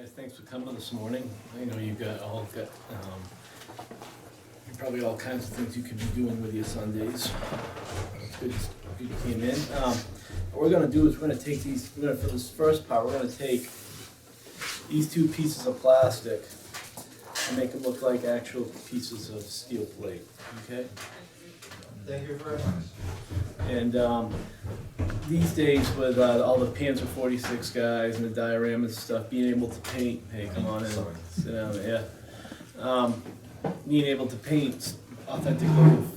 Guys, thanks for coming this morning. I know you've probably all kinds of things you could be doing with your Sundays. It's good you came in. What we're gonna do is for this first part, we're gonna take these two pieces of plastic and make them look like actual pieces of steel plate, okay? Thank you very much. And these days with all the Panzer 46 guys and the dioramas and stuff, being able to paint, hey, come on in, sit down there, yeah. Being able to paint authentic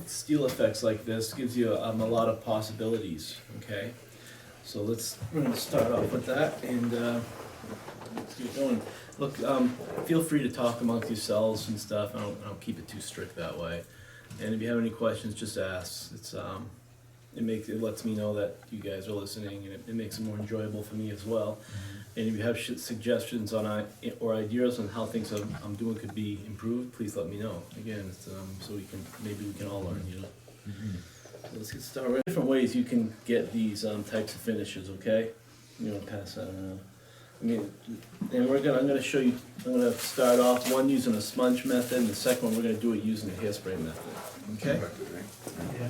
steel effects like this gives you a lot of possibilities, okay? So we're gonna start off with that and let's get going. Look, feel free to talk amongst yourselves and stuff. I don't keep it too strict that way. And if you have any questions, just ask. It lets me know that you guys are listening, and it makes it more enjoyable for me as well. And if you have suggestions on or ideas on how things I'm doing could be improved, please let me know. Again, so maybe we can all learn, you know. So let's get started. Different ways you can get these types of finishes. Okay, you want to pass that around. And I'm gonna show you. I'm gonna start off one using a sponge method, and the second one we're gonna do it using a hairspray method. Okay. Yeah.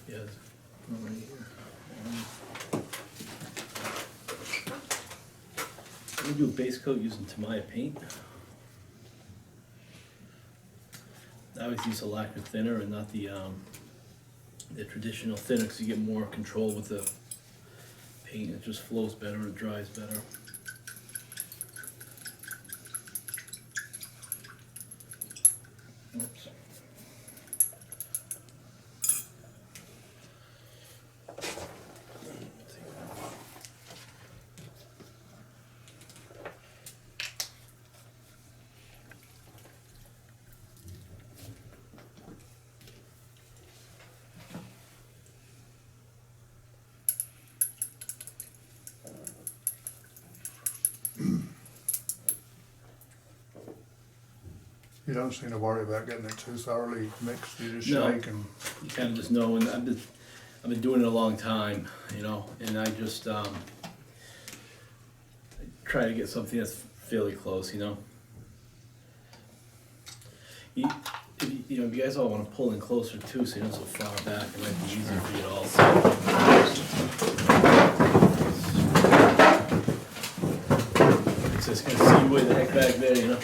Yeah, right here. I'm gonna do a base coat using Tamiya paint. I always use a lacquer thinner and not the traditional thinner because you get more control with the paint. It just flows better, it dries better. Oops. You don't seem to worry about getting it too thoroughly mixed. You just No. shake and You kind of just know, and I've been doing it a long time, you know, and I just try to get something that's fairly close, you know. If you guys all want to pull in closer too, so you're not so far back, it might be easier for you to all see. It's just gonna see way the heck back there, you know.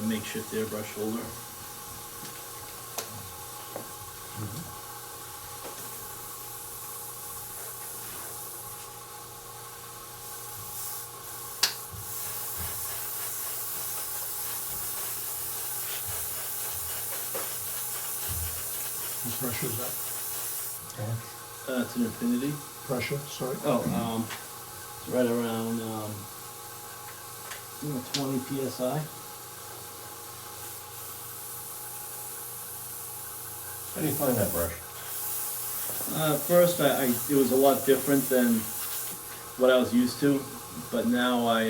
Makeshift airbrush holder. pressure is that? It's an Infinity. Pressure, sorry. Oh, it's right around 20 psi. How do you find that brush? First, it was a lot different than what I was used to, but now I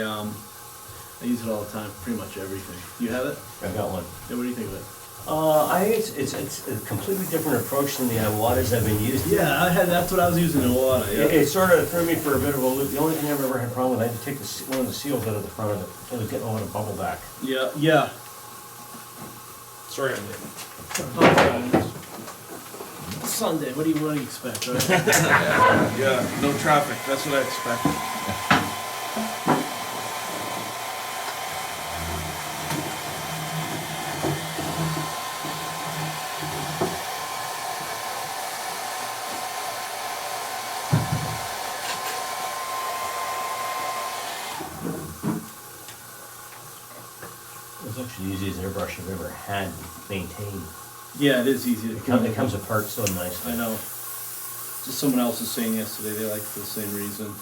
use it all the time, pretty much everything. You have it? I've got one. Yeah, what do you think of it? I think it's a completely different approach than the waters I've been used to. Yeah, that's what I was using in the water. Yeah. It sort of threw me for a bit of a loop. The only thing I've ever had a problem with, I had to take one of the seals out of the front of it. It was getting a lot of bubble back. Yeah, yeah. Sorry, I'm late. Sunday, what do you expect, right? Yeah, no traffic, that's what I expected. It's actually the easiest airbrush I've ever had maintained. Yeah, it is easy to It comes apart so nicely. I know. Just someone else was saying yesterday they like it for the same reason.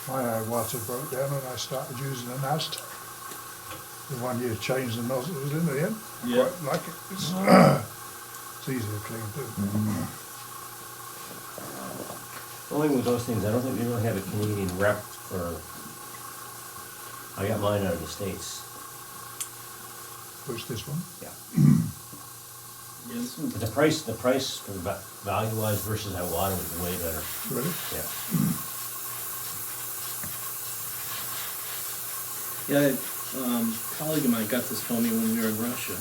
My water broke down when I started using an Aztec. The one you change the nozzles in the end. Yeah. Quite like it. It's, it's easy to clean too. The only thing with those things, I don't think we really have a Canadian rep for. I got mine out of the States. What's this one? Yeah. Yeah, this one's But the price for value-wise versus I water was way better. Really? Yeah. Yeah, a colleague of mine got this for me when we were in Russia.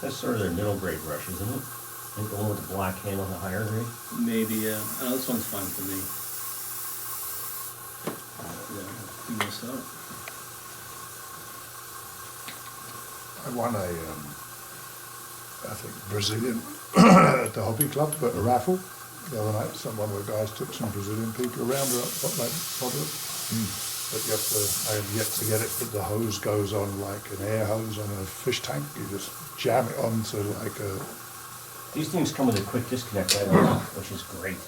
That's sort of their middle grade brush, isn't it? I think the one with the black handle, the higher grade. Maybe, yeah. This one's fine for me. Yeah, clean this up. I won I think Brazilian at the hobby club, but a raffle the other night. One of the guys took some Brazilian people around what they bottle it. But I have yet to get it, but the hose goes on like an air hose on a fish tank. You just jam it onto like a... These things come with a quick disconnect right now, which is great.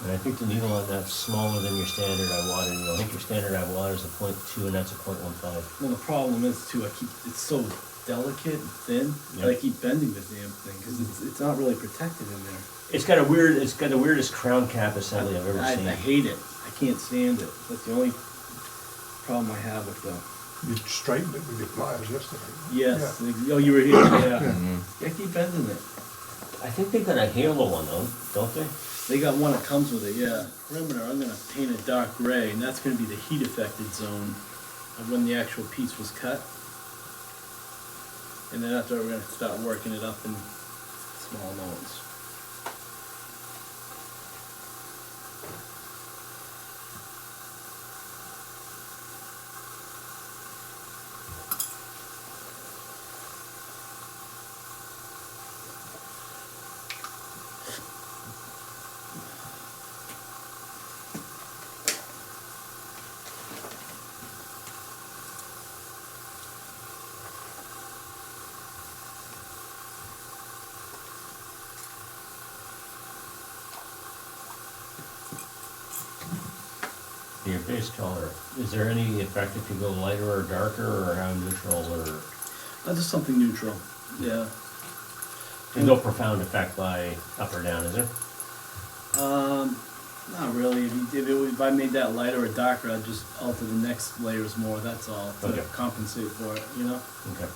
And I think the needle on that's smaller than your standard I water needle. I think your standard I water is a 0.2 and that's a 0.15. Well, the problem is too, it's so delicate and thin that I keep bending the damn thing because it's not really protected in there. It's got the weirdest crown cap assembly I've ever seen. I hate it. I can't stand it. That's the only problem I have with the. You straightened it with your pliers yesterday. Yes. Yeah. Oh, you were here. Yeah. I keep bending it. I think they got a halo one though, don't they? They got one that comes with it. Yeah. Perimeter. I'm gonna paint a dark gray, and that's gonna be the heat affected zone of when the actual piece was cut. And then after we're gonna start working it up in small amounts. Your base color, is there any effect if you go lighter or darker, or how neutral, or Just something neutral. Yeah. there's no profound effect by up or down, is there? Not really. If I made that lighter or darker, I'd just alter the next layers more. That's all to Okay. compensate for it. You know. Okay.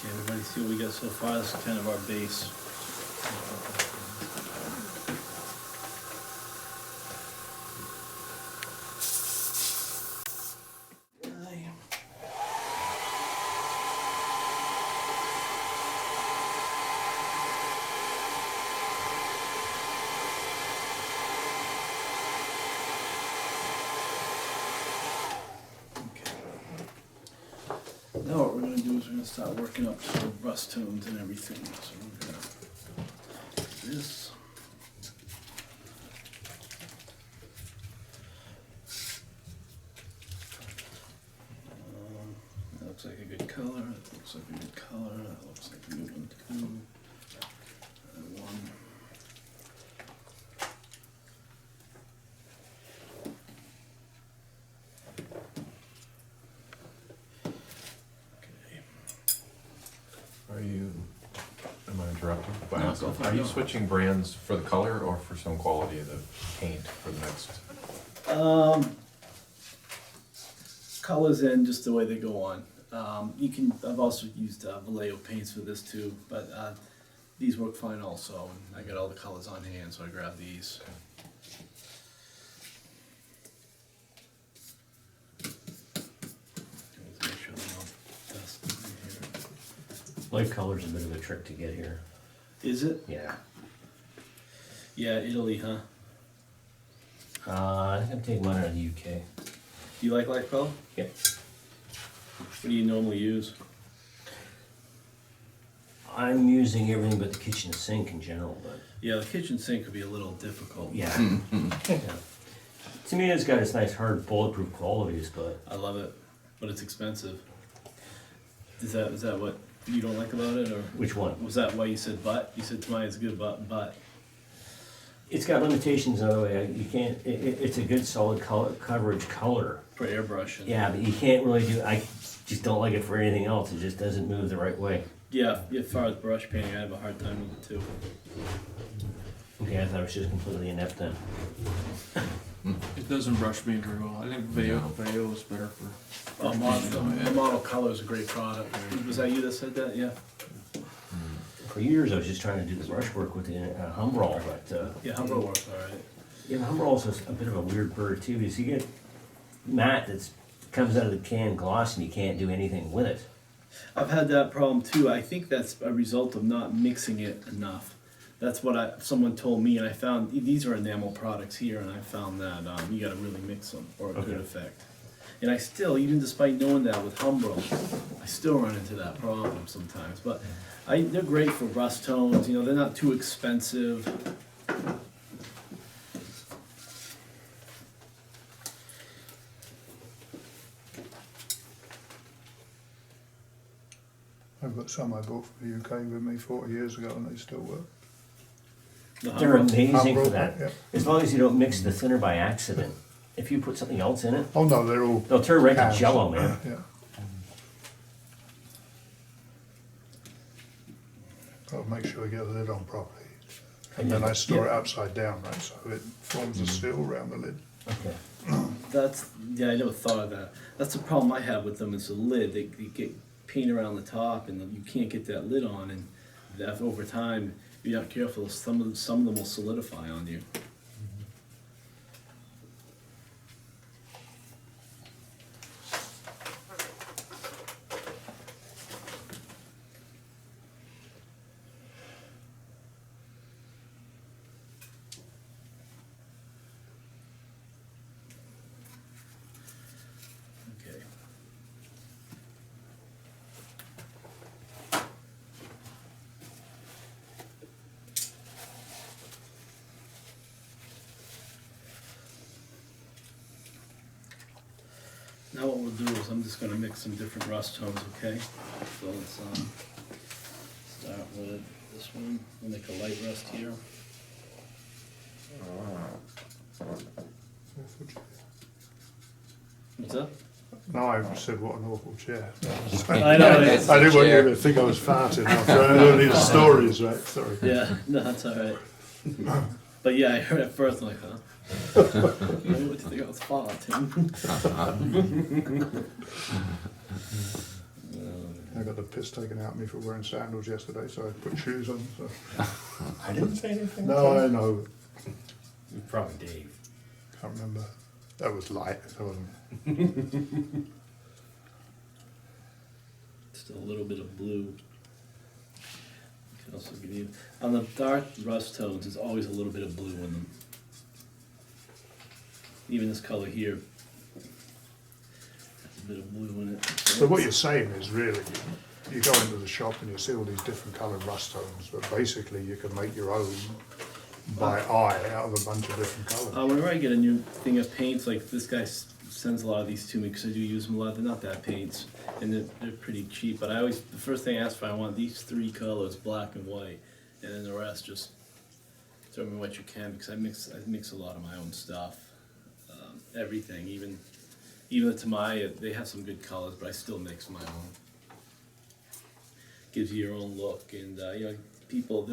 Okay, everybody see what we got so far, this is kind of our base. Now what we're gonna do is we're gonna start working up to the rust tones and everything, so we're gonna do this. That looks like a good color, that looks like a good color, that looks like a good one too. And one. Okay. Are you, am I interrupting? No, go for it, Are you no. switching brands for the color or for some quality of the paint for the next? Colors in just the way they go on. I've also used Vallejo paints for this too, but these work fine also. And I got all the colors on hand, so I grabbed these. Make sure they're all dusted in here. Light color's a bit of a trick to get here. Is it? Yeah. Yeah, Italy, huh? I think I'm taking mine out of the UK. Do you like light color? Yeah. What do you normally use? I'm using everything but the kitchen sink in general, but Yeah, the kitchen sink could be a little difficult. yeah. Yeah. To me, it's got its nice hard bulletproof qualities, but I love it, but it's expensive. Is that what you don't like about it, or which one? was that why you said but? You said mine is good, but. It's got limitations another way. You can't. It's a good solid color, coverage color. For airbrush. And Yeah, but you can't really do. I just don't like it for anything else. It just doesn't move the right way. Yeah, as far as brush painting, I have a hard time with it too. Okay, I thought it was just completely inept then. It doesn't brush paint very well. I think Vayo is better for. The model color is a great product. Was that you that said that? Yeah. For years, I was just trying to do the brushwork with the Humbrol, but Yeah, Humbrol works all right. yeah, Humbrol's a bit of a weird bird too, because you get matte that comes out of the can gloss and you can't do anything with it. I've had that problem too. I think that's a result of not mixing it enough. That's what someone told me, and I found these are enamel products here, and I found that you got to really mix them for a good Okay. effect. And I still, even despite knowing that with Humbrol, I still run into that problem sometimes. But they're great for rust tones. You know, they're not too expensive. I've got some I bought from the UK with me 40 years ago and they still work. The They're Humbrol. amazing for Humbrol, that. yeah. As long as you don't mix the thinner by accident. If you put something else in it, Oh no, they're all they'll turn right to cans. jello, man. Yeah. I'll make sure I get the lid on properly. And then I store it upside down, right, so it forms a seal around the lid. Okay. I never thought of that. That's the problem I have with them is the lid. They get paint around the top, and you can't get that lid on. And that over time, if you're not careful, some of them will solidify on you. Okay. Now what we'll do is I'm just gonna mix some different rust tones, okay? So let's start with this one. We'll make a light rust here. What's that? No, I said what an awful chair. I know, I didn't want you to think I was farting after I heard these stories, right? Sorry. Yeah, no, that's all right. But yeah, I heard it first, I'm like, huh? What do you think I was farting? I got the piss taken out of me for wearing sandals yesterday, so I put shoes on. So. I didn't say anything. No, I know. It was probably Dave. Can't remember. That was light. That wasn't. Still a little bit of blue. You can also get in. On the dark rust tones, there's always a little bit of blue in them. Even this color here has a bit of blue in it. So what you're saying is really, you go into the shop and you see all these different coloured rust tones, but basically you can make your own by eye out of a bunch of different colours. Whenever I get a new thing of paints, like this guy sends a lot of these to me because I do use them a lot. They're not bad paints, and they're pretty cheap. But the first thing I ask for, I want these 3 colors, black and white, and then the rest just throw me what you can, because I mix a lot of my own stuff. Everything, even the Tamaya, they have some good colors, but I still mix my own. Gives you your own look, and there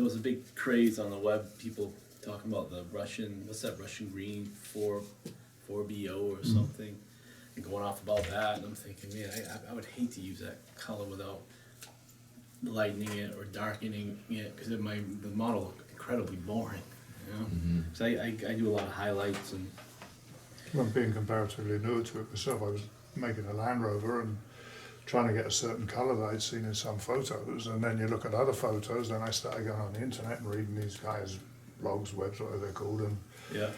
was a big craze on the web, people talking about the Russian, what's that Russian green, 4BO or something, and going off about that, and I'm thinking, man, I would hate to use that color without lightening it or darkening it, because the model looked incredibly boring, you know? So I do a lot of highlights, and Well, being comparatively new to it myself, I was making a Land Rover and trying to get a certain colour that I'd seen in some photos, and then you look at other photos, then I started going on the internet and reading these guys' blogs, webs, whatever they're called, and yeah.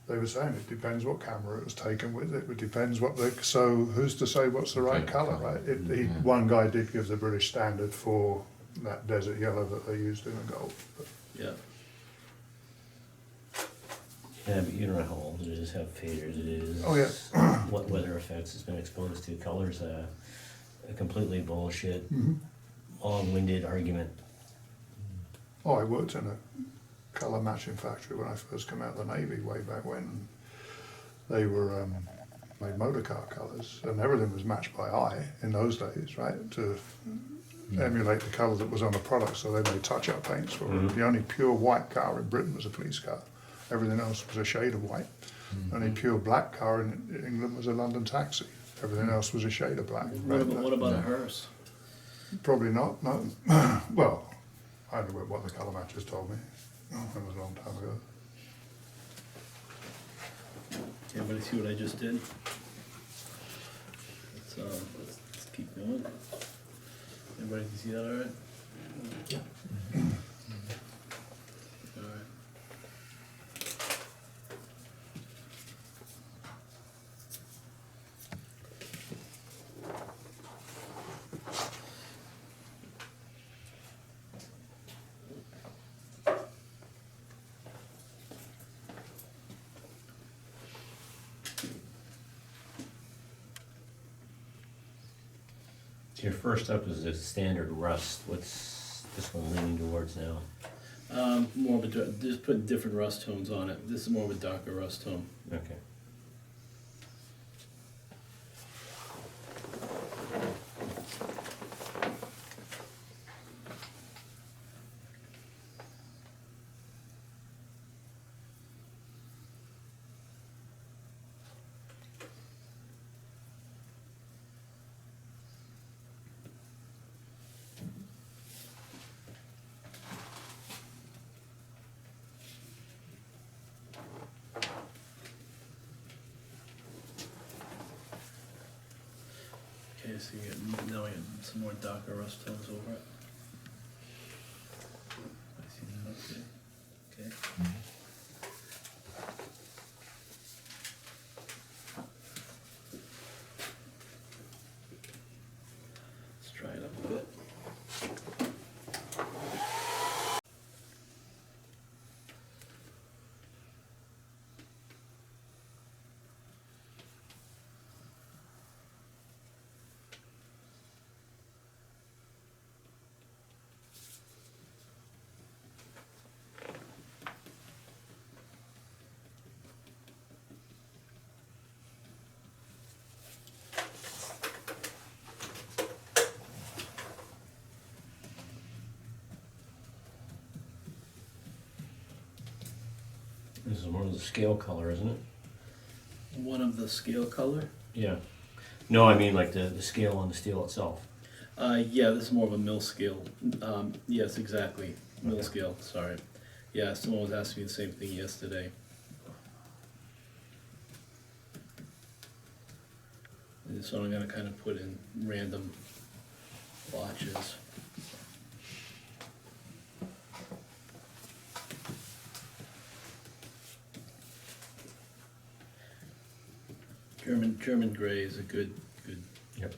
they were saying it depends what camera it was taken with, it depends so who's to say what's the right colour, right? One guy did give the British standard for that desert yellow that they used in the gold. But Yeah. Yeah, but you don't know how old it is, how faders it is. Oh, yeah. What weather effects it's been exposed to. Colors, a completely bullshit, long-winded argument. Oh, I worked in a colour matching factory when I first came out of the Navy way back when. They were made motor car colours, and everything was matched by eye in those days, right? To emulate the colour that was on the product, so they made touch-up paints for it. The only pure white car in Britain was a police car. Everything else was a shade of white. Only pure black car in England was a London taxi. Everything else was a shade of black. What about a hearse? Probably not, no. Well, I only went what the colour matchers told me. That was a long time ago. Everybody see what I just did? Let's keep going. Everybody can see that all right? Yeah. All right. Your first up is the standard rust. What's this one leaning towards now? More of a, just put different rust tones on it. This is more of a darker rust tone. Okay. Okay, so now we get some more darker rust tones over it. I see that, okay. Okay. Let's try it up a bit. This is more of the scale color, isn't it? One of the scale color. Yeah. No, I mean like the scale on the steel itself. Yeah, this is more of a mill scale. Yes, exactly, mill Okay. scale, sorry. Yeah, someone was asking me the same thing yesterday. And this one I'm gonna kind of put in random blotches. German gray is a good. Yep.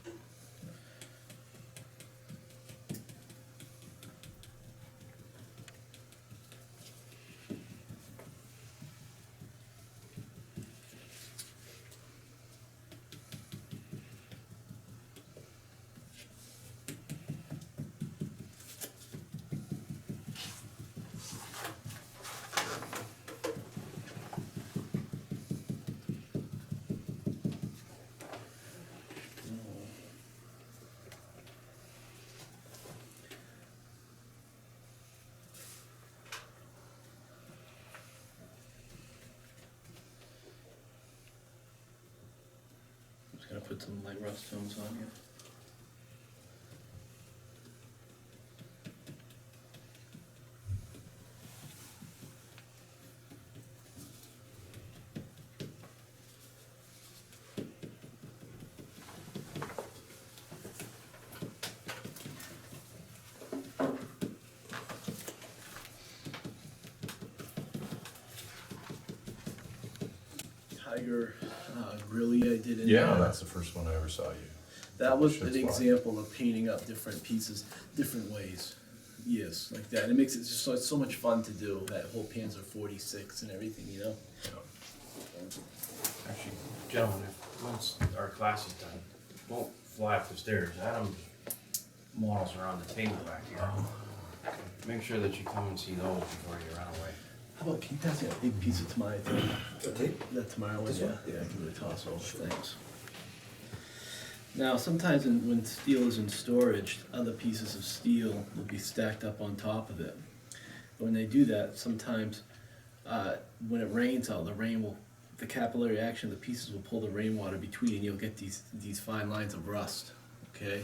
Just gonna put some light rust tones on here. Tiger really I did in Yeah, there. that's the first one I ever saw you. That was Shit's an fine. example of painting up different pieces, different ways. Yes, like that. It makes it just so, it's so much fun to do, that whole Panzer 46 and everything, you know? Actually, gentlemen, once our class is done, don't fly up the stairs. Adam's models are on the table back here. Make sure that you come and see those before you run away. How about, can you pass me that big piece of tomato? That tomato one, yeah, yeah, I can really toss over, thanks. Now, sometimes when steel is in storage, other pieces of steel will be stacked up on top of it. When they do that, sometimes when it rains out, the capillary action of the pieces will pull the rainwater between, and you'll get these fine lines of rust. Okay,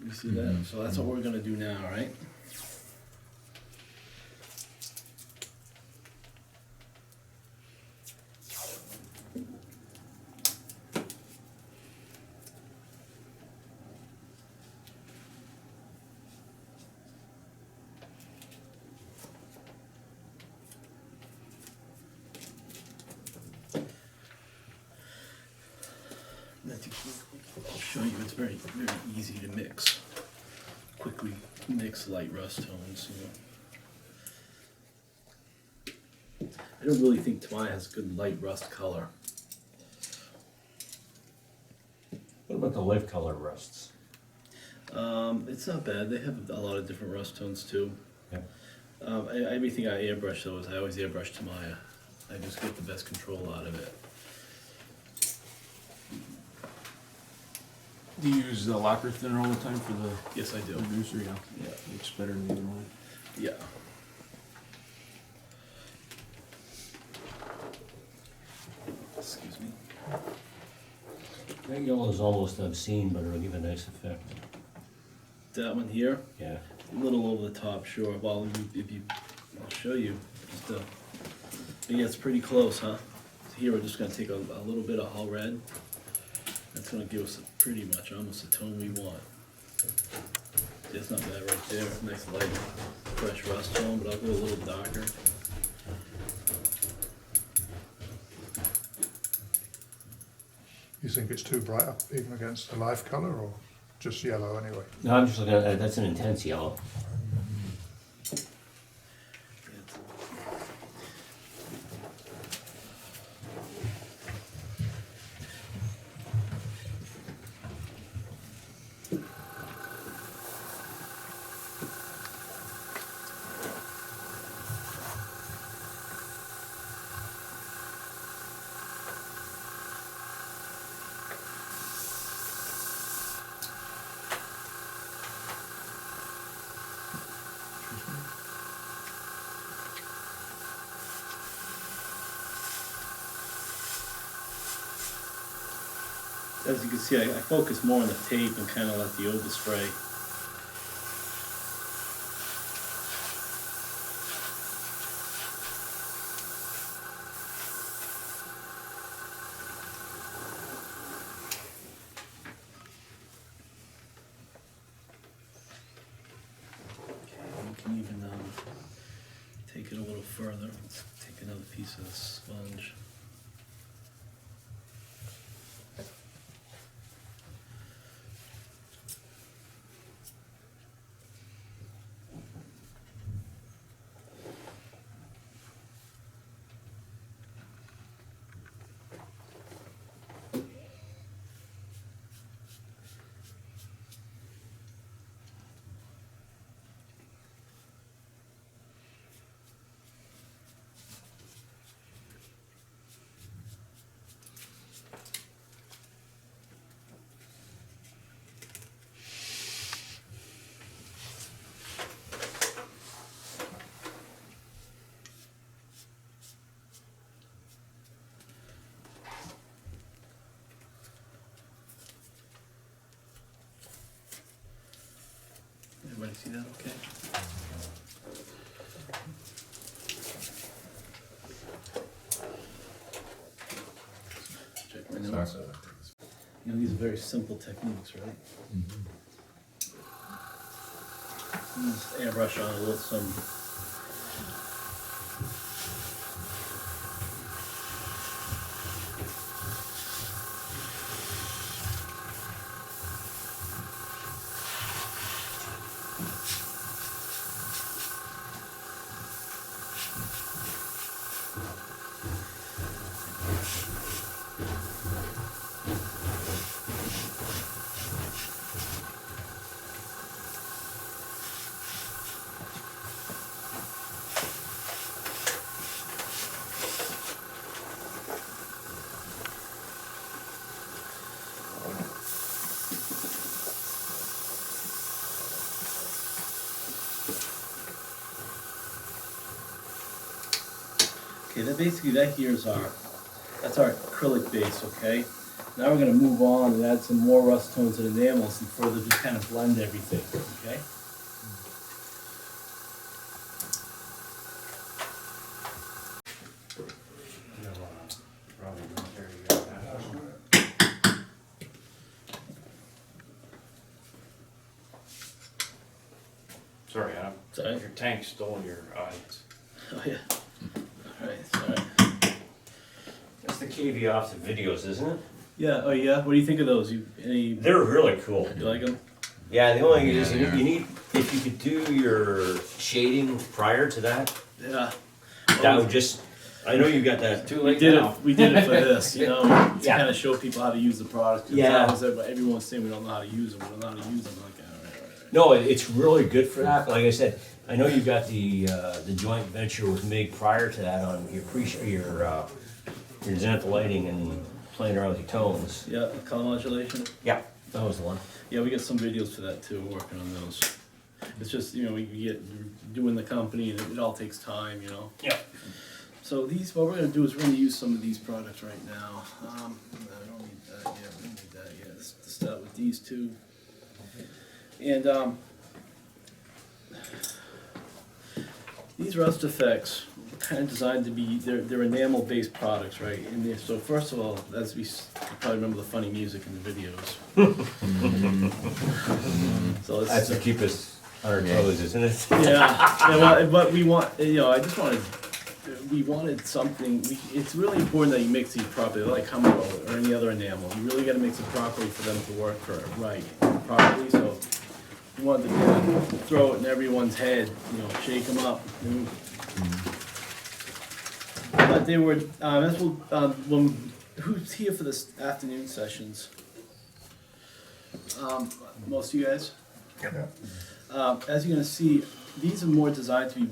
you see that? So that's what we're gonna do now, right? I'll show you, it's very, very easy to mix. Quickly mix light rust tones, you know. I don't really think Tamaya has good light rust color. What about the light color rusts? It's not bad, they have a lot of different rust tones too. Yep. Everything I airbrush though is I always airbrush Tamaya. I just get the best control out of it. Do you use the lacquer thinner all the time for the Yes, I do. reducer? Yeah. Yeah. Looks better than the other one. Yeah. Excuse me. That yellow is almost obscene, but it'll give a nice effect. That one here, Yeah. a little over the top, sure. Well, I'll show you. Just, but yeah, it's pretty close, huh? So here we're just gonna take a little bit of hull red. That's gonna give us pretty much almost the tone we want. It's not bad right there. Nice light, fresh rust tone, but I'll go a little darker. You think it's too bright up even against the live colour, or just yellow anyway? No, I'm just looking at that's an intense yellow. as you can see, I focus more on the tape and kind of let the overspray. We can even take it a little further. Let's take another piece of the sponge. Everybody see that okay? Check my notes. You know, these are very simple techniques, right? Just airbrush on a little some. Okay, that basically, that here is that's our acrylic base, okay? Now we're gonna move on and add some more rust tones and enamels and further just kind of blend everything, okay? Probably not there yet. Sorry, Adam. Sorry. Your tank stole your audience. Oh, yeah. Alright, sorry. That's the caveat off the videos, isn't it? Yeah, oh yeah, what do you think of those? They're really cool. You like them? Yeah, the only thing is Yeah, you need, if you could do your shading prior to that, Yeah. that would just, I know you got that. Too We late did now. it. We did it for this, you know, to Yeah. kind of show people how to use the product. 'Cause Yeah. that was it, but everyone's saying we don't know how to use them. We don't know how to use them. Like, all right. No, it's really good for that. Like I said, I know you got the joint venture with Mig prior to that on your your zenith lighting and playing around with your tones. Yeah, color modulation. Yeah, that was the one. Yeah, we got some videos for that too. We're working on those. It's just, you know, we get doing the company and it all takes time, you know. Yeah. So these, what we're gonna do is we're gonna use some of these products right now. I don't need that yet. We don't need that yet. Let's start with these two. And these rust effects kind of designed to be, they're enamel based products, right? And so first of all, as you probably remember the funny music in the videos. So That's to keep us on our toes, isn't it? yeah, but we want, you know, we wanted something, it's really important that you mix these properly, like Humber or any other enamel. You really gotta mix it properly for them to work properly, so we wanted to throw it in everyone's head, you know, shake them up. But they were, who's here for this afternoon sessions? Most of you guys? As you're gonna see, these are more designed to be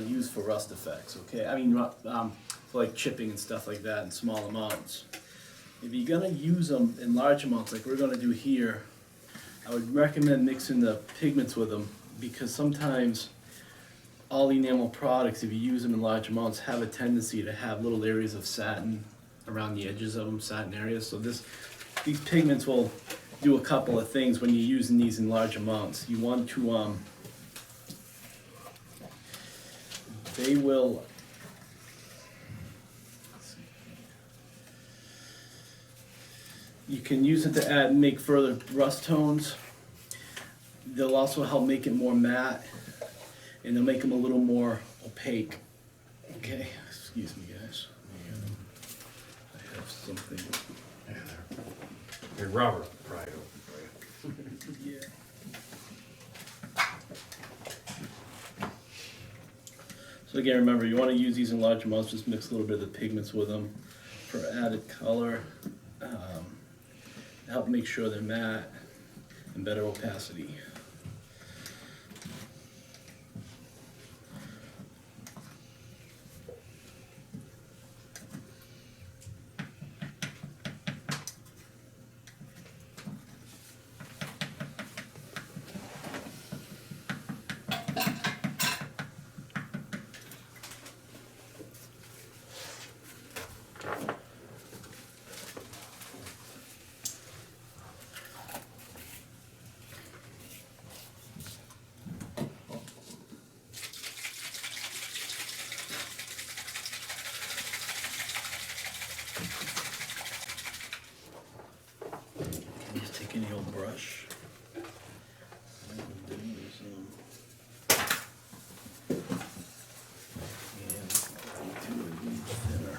used for rust effects, okay? I mean, for like chipping and stuff like that in small amounts. If you're gonna use them in large amounts, like we're gonna do here, I would recommend mixing the pigments with them, because sometimes all enamel products, if you use them in large amounts, have a tendency to have little areas of satin around the edges of them, satin areas. So this these pigments will do a couple of things when you're using these in large amounts. You want to, they will, you can use it to add, make further rust tones. They'll also help make it more matte, and they'll make them a little more opaque. Okay, excuse me, guys. I have something. Your Robert right over Yeah. So again, remember, you want to use these in large amounts. Just mix a little bit of the pigments with them for added color. Help make sure they're matte and better opacity. Just take any old brush. And do it even thinner.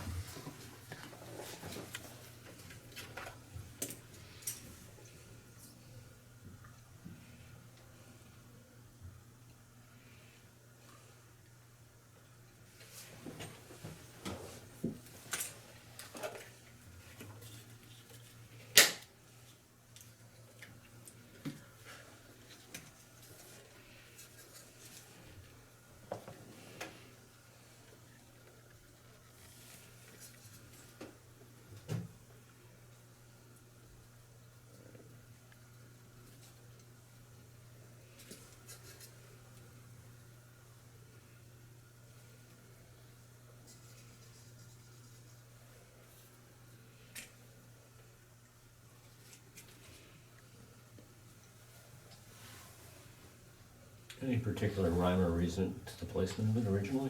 Any particular rhyme or reason to the placement of it originally?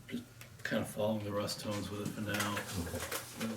Just kind of following the rust tones with it for now. Okay.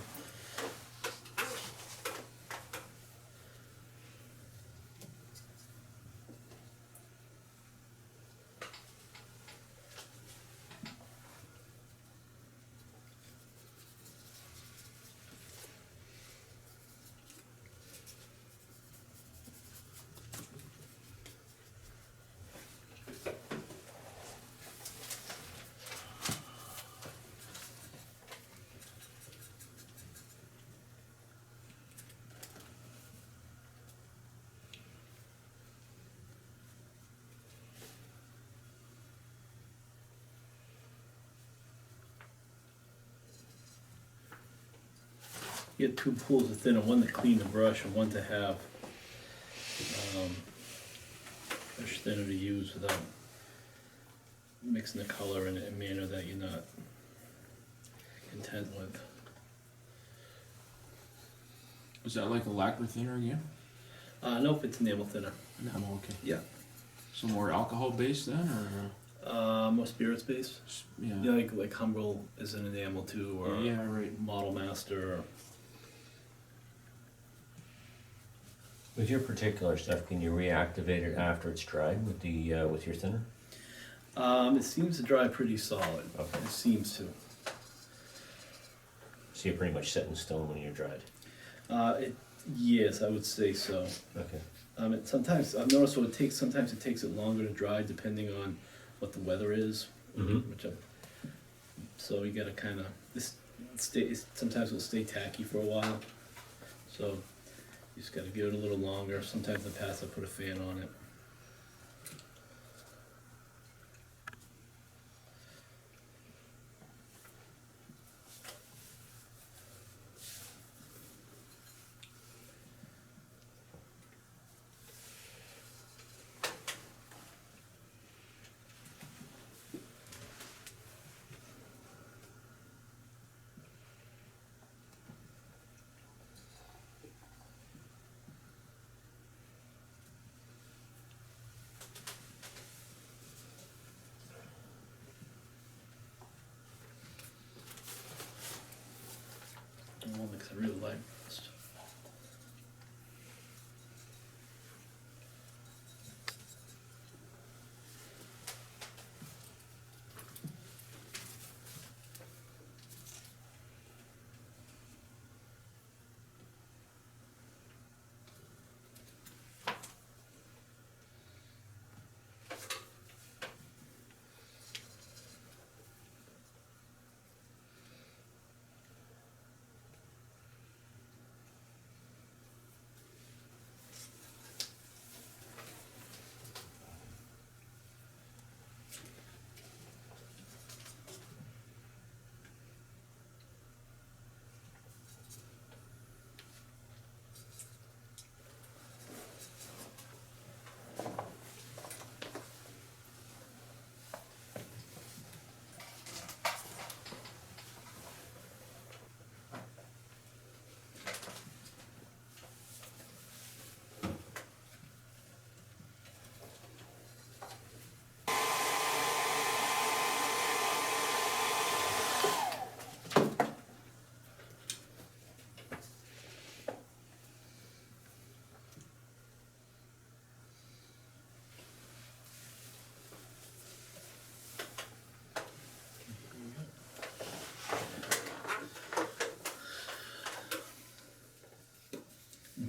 You get two pools of thinner, one to clean the brush and one to have brush thinner to use without mixing the color in a manner that you're not content with. Is that like a lacquer thinner again? Nope, it's enamel thinner. No, okay. Yeah. So more alcohol based then, or More spirits based. yeah? Yeah, like Humbrol is an enamel too, or Yeah, right. Model Master. With your particular stuff, can you reactivate it after it's dried with the with your thinner? It seems to dry pretty solid. Okay. It seems to. So you're pretty much set in stone when you're dried. Yes, I would say so. Okay. Sometimes I've noticed what it takes. Sometimes it takes it longer to dry, depending on what the weather is. Mm-hmm. So you gotta kind of sometimes it'll stay tacky for a while. So you just gotta give it a little longer. Sometimes in the past I put a fan on it.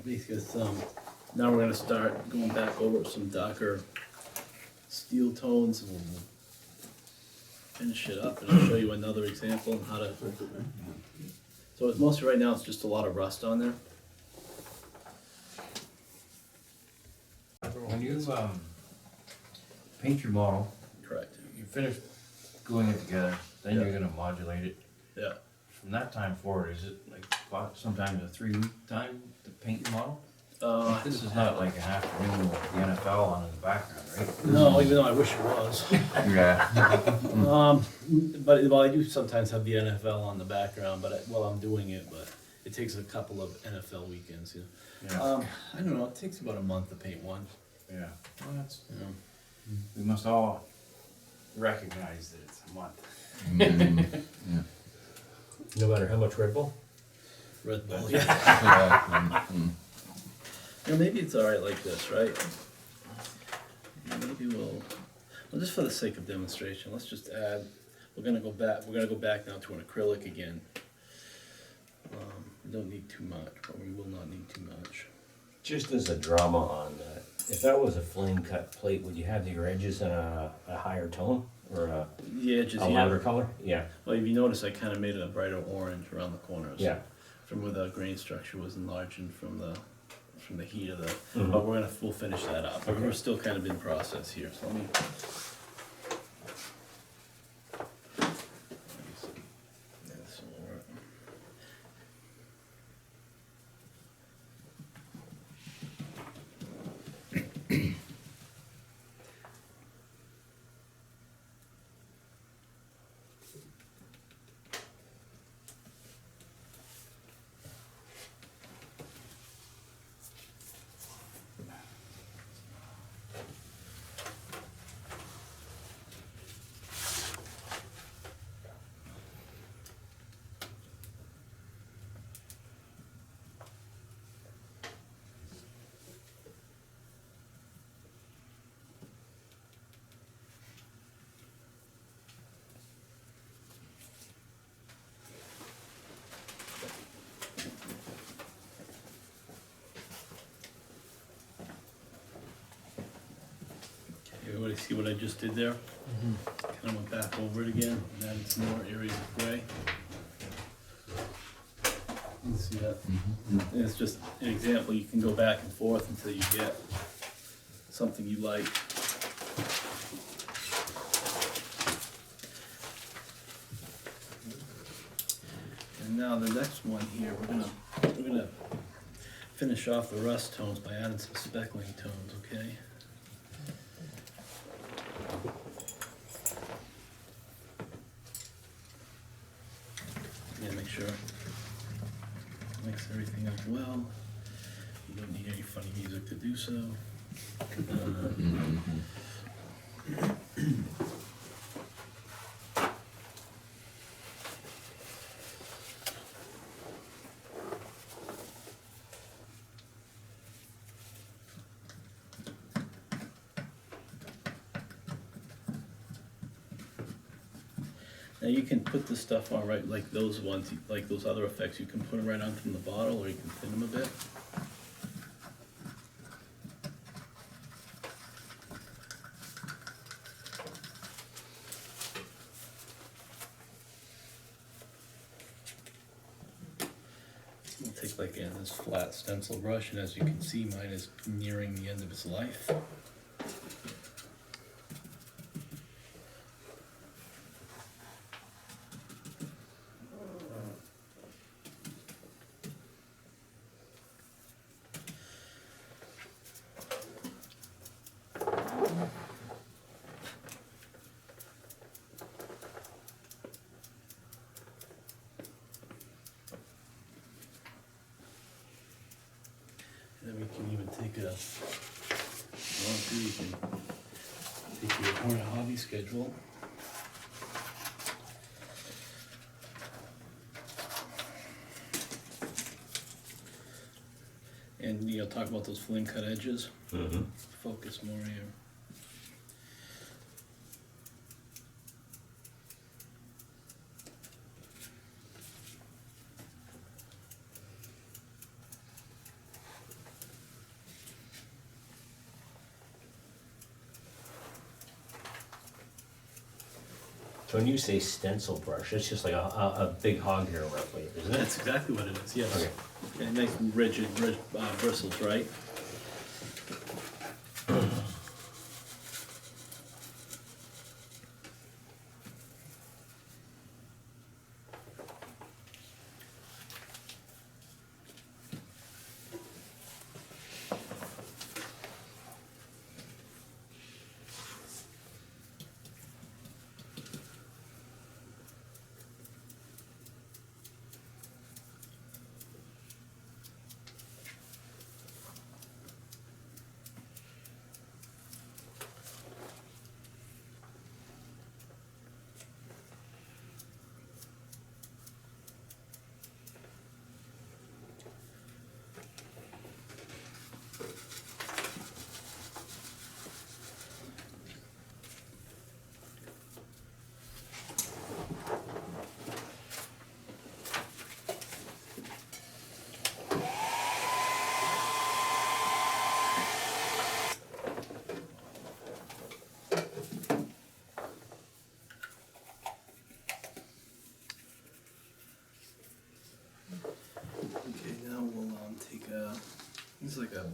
because now we're gonna start going back over some darker steel tones and we'll finish it up and I'll show you another example on how to. So it's mostly right now it's just a lot of rust on there. When you, paint your model, Correct. you finish gluing it together, then you're Yeah. gonna modulate it. Yeah. From that time forward, is it like sometimes a 3-week time to paint your model? This is not like an afternoon with the NFL on in the background, right? No, even though I wish it was. Yeah. But well, I do sometimes have the NFL on the background, but while I'm doing it, but it takes a couple of NFL weekends. You know. Yeah, I don't know. It takes about a month to paint one. yeah. Well, that's, You know. we must all recognize that it's a month. Yeah. No matter how much Red Bull? Red Bull. Yeah. Yeah. Yeah, maybe it's all right like this, right? Maybe well, just for the sake of demonstration, let's just add. We're gonna go back now to an acrylic again. We don't need too much, but we will not need too much. Just as a drama on that, if that was a flame cut plate, would you have your edges in a higher tone or The edges, a louder color? Yeah, Well, if you notice, I kind of made it a brighter orange around the corners. yeah. From where the grain structure was enlarging from the heat of the. Mhm. But we'll finish that up. Okay. We're still kind of in process here, so let me. Yeah, this will work. Everybody see what I just did there? Kind of went back over it again, and added some more areas of gray. You can see that? And it's just an example, you can go back and forth until you get something you like. And now the next one here, we're gonna finish off the rust tones by adding some speckling tones, okay? Yeah, make sure mix everything up well. You don't need any funny music to do so. Now you can put this stuff on right, like those ones, like those other effects, you can put them right on from the bottle, or you can thin them a bit. We'll take like this flat stencil brush, and as you can see, mine is nearing the end of its life. And then we can even take a, if you want to, you can take your Hornet hobby schedule. And, you know, talk about those flame cut edges, Mm-hmm. focus more here. So when you say stencil brush, it's just like a big hog hair roughly, isn't it? That's exactly what it is, yes. Okay. Yeah, nice and rigid bristles, right? Okay, now we'll take this is like a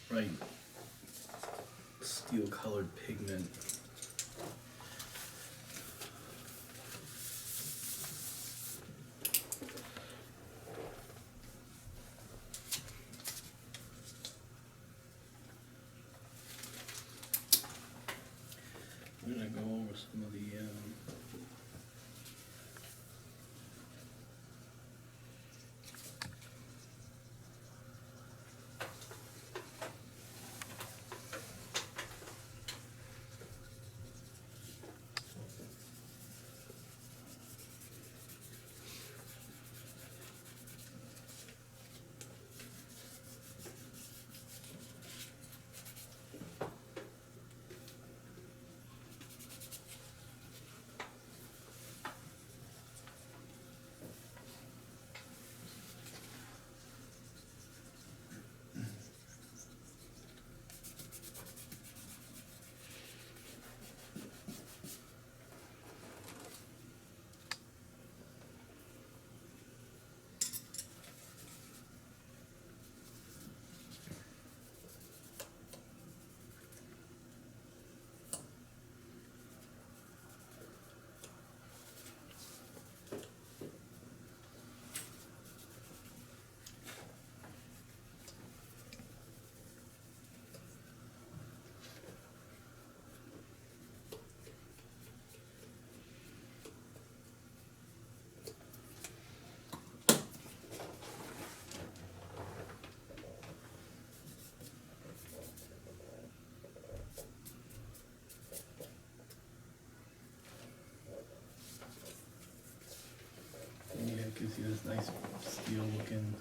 bright steel colored pigment. I'm gonna go over some of the gives you this nice steel looking